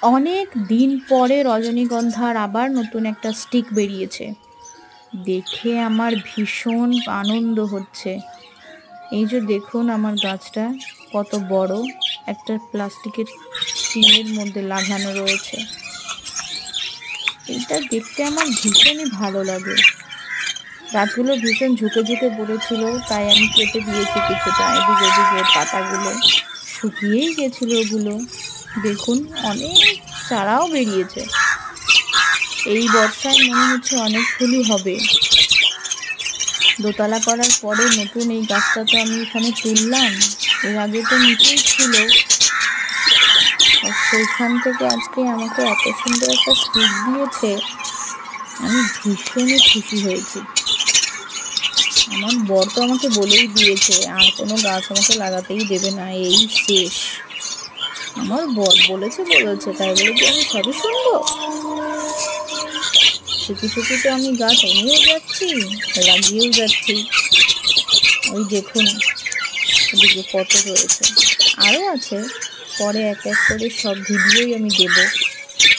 অনেক দিন পরে রজনীগন্ধার আবার নতুন একটা স্টিক বেরিয়েছে। দেখে আমার ভীষণ আনন্দ হচ্ছে। এই যে দেখুন আমার গাছটা কত বড়, একটা প্লাস্টিকের টিনের মধ্যে লাগানো রয়েছে। এটা দেখতে আমার ভীষণই ভালো লাগে। গাছগুলো ভীষণ ঝুঁকে ঝুঁকে পড়েছিল, তাই আমি কেটে দিয়েছি কিছুটা। এদিকে ওদিকে পাতাগুলো শুকিয়েই গেছিল ওগুলো। দেখুন অনেক চারাও বেরিয়েছে। এই বর্ষায় মনে হচ্ছে অনেক ফুলই হবে। দোতলা করার পরে নতুন এই গাছটা তো আমি এখানে তুললাম, এর আগে তো নিচেই ছিল। আর সেইখান থেকে আজকে আমাকে এত সুন্দর একটা স্টিক দিয়েছে, আমি ভীষণই খুশি হয়েছি। আমার বর তো আমাকে বলেই দিয়েছে আর কোনো গাছ আমাকে লাগাতেই দেবে না, এই শেষ। আমার বর বলেছে তাই বলে কি আমি সবই শুনবো? চুপি চুপি তো আমি গাছ এনেও যাচ্ছি, লাগিয়েও যাচ্ছি। ওই দেখুন এদিকে কত রয়েছে, আরও আছে। পরে এক এক করে সব ভিডিওই আমি দেবো।